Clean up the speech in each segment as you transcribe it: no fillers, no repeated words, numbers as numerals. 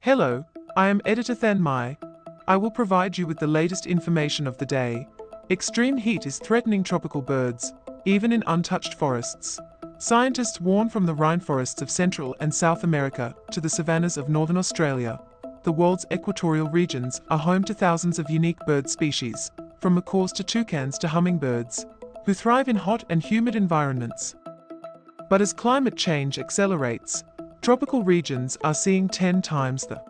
Hello, I am Editor Than Mai. I will provide you with the latest information of the day. Extreme heat is threatening tropical birds, even in untouched forests. Scientists warn from the rainforests of Central and South America to the savannas of Northern Australia. The world's equatorial regions are home to thousands of unique bird species, from macaws to toucans to hummingbirds, who thrive in hot and humid environments. But as climate change accelerates, tropical regions are seeing 10 times the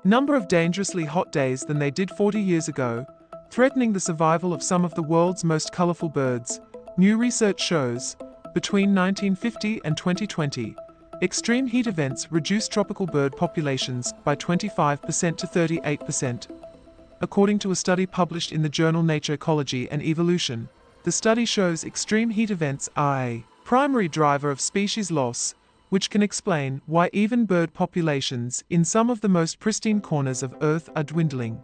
number of dangerously hot days than they did 40 years ago, threatening the survival of some of the world's most colorful birds. New research shows, between 1950 and 2020, extreme heat events reduced tropical bird populations by 25% to 38%. According to a study published in the journal Nature Ecology and Evolution, the study shows extreme heat events are a primary driver of species loss, which can explain why even bird populations in some of the most pristine corners of Earth are dwindling.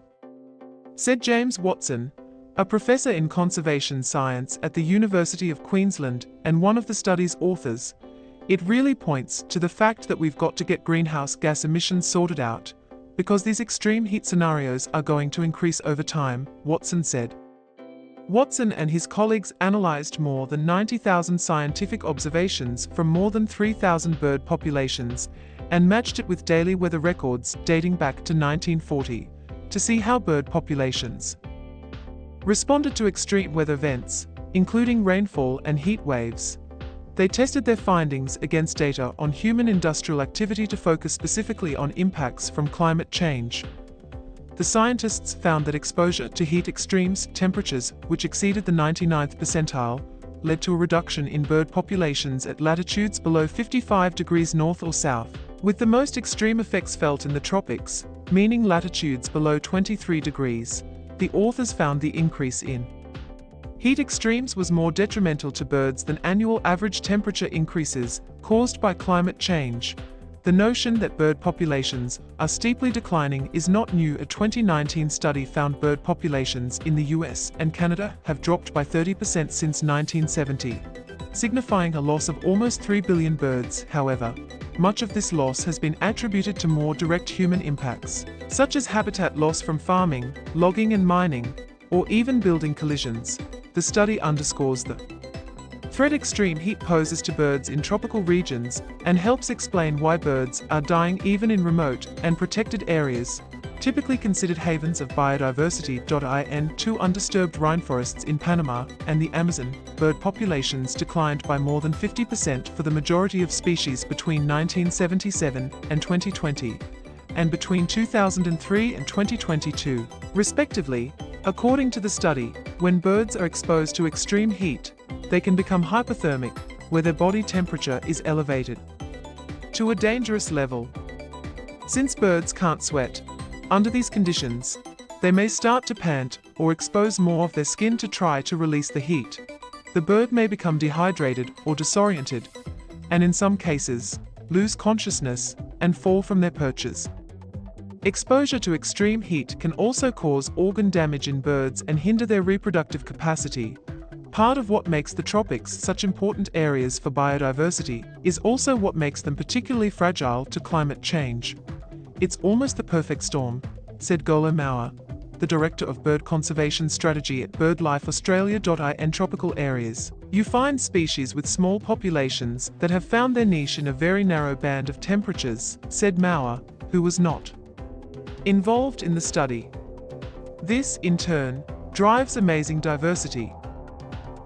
Said James Watson, a professor in conservation science at the University of Queensland and one of the study's authors. It really points to the fact that we've got to get greenhouse gas emissions sorted out, because these extreme heat scenarios are going to increase over time, Watson said. Watson and his colleagues analyzed more than 90,000 scientific observations from more than 3,000 bird populations and matched it with daily weather records dating back to 1940 to see how bird populations responded to extreme weather events, including rainfall and heat waves. They tested their findings against data on human industrial activity to focus specifically on impacts from climate change. The scientists found that exposure to heat extremes, temperatures which exceeded the 99th percentile, led to a reduction in bird populations at latitudes below 55 degrees north or south, with the most extreme effects felt in the tropics, meaning latitudes below 23 degrees. The authors found the increase in heat extremes was more detrimental to birds than annual average temperature increases caused by climate change. The notion that bird populations are steeply declining is not new. A 2019 study found bird populations in the US and Canada have dropped by 30% since 1970, signifying a loss of almost 3 billion birds. However, much of this loss has been attributed to more direct human impacts, such as habitat loss from farming, logging and mining, or even building collisions. The study underscores the threat extreme heat poses to birds in tropical regions and helps explain why birds are dying even in remote and protected areas, typically considered havens of biodiversity. In two undisturbed rainforests in Panama and the Amazon, bird populations declined by more than 50% for the majority of species between 1977 and 2020, and between 2003 and 2022, respectively. According to the study, when birds are exposed to extreme heat, they can become hypothermic, where their body temperature is elevated to a dangerous level. Since birds can't sweat, under these conditions, they may start to pant or expose more of their skin to try to release the heat. The bird may become dehydrated or disoriented, and in some cases, lose consciousness and fall from their perches. Exposure to extreme heat can also cause organ damage in birds and hinder their reproductive capacity. Part of what makes the tropics such important areas for biodiversity is also what makes them particularly fragile to climate change. It's almost the perfect storm, said Golo Mauer, the Director of Bird Conservation Strategy at BirdLife Australia. In tropical areas, you find species with small populations that have found their niche in a very narrow band of temperatures, said Mauer, who was not involved in the study. This, in turn, drives amazing diversity.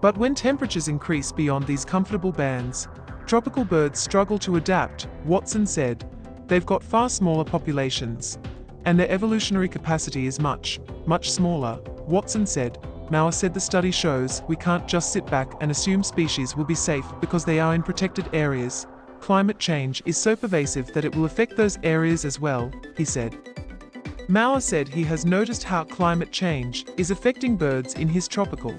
But when temperatures increase beyond these comfortable bands, tropical birds struggle to adapt, Watson said. They've got far smaller populations, and their evolutionary capacity is much, much smaller, Watson said. Mauer said the study shows we can't just sit back and assume species will be safe because they are in protected areas. Climate change is so pervasive that it will affect those areas as well, he said. Mauer said he has noticed how climate change is affecting birds in his tropical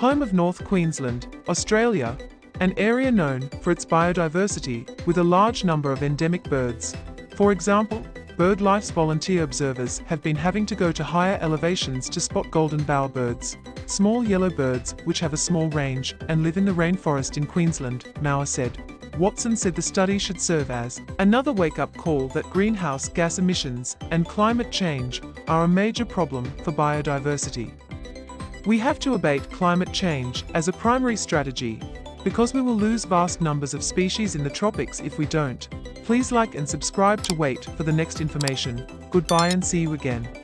home of North Queensland, Australia, an area known for its biodiversity with a large number of endemic birds. For example, BirdLife's volunteer observers have been having to go to higher elevations to spot golden bowerbirds, small yellow birds which have a small range and live in the rainforest in Queensland, Mauer said. Watson said the study should serve as another wake-up call that greenhouse gas emissions and climate change are a major problem for biodiversity. We have to abate climate change as a primary strategy because we will lose vast numbers of species in the tropics if we don't. Please like and subscribe to wait for the next information. Goodbye and see you again.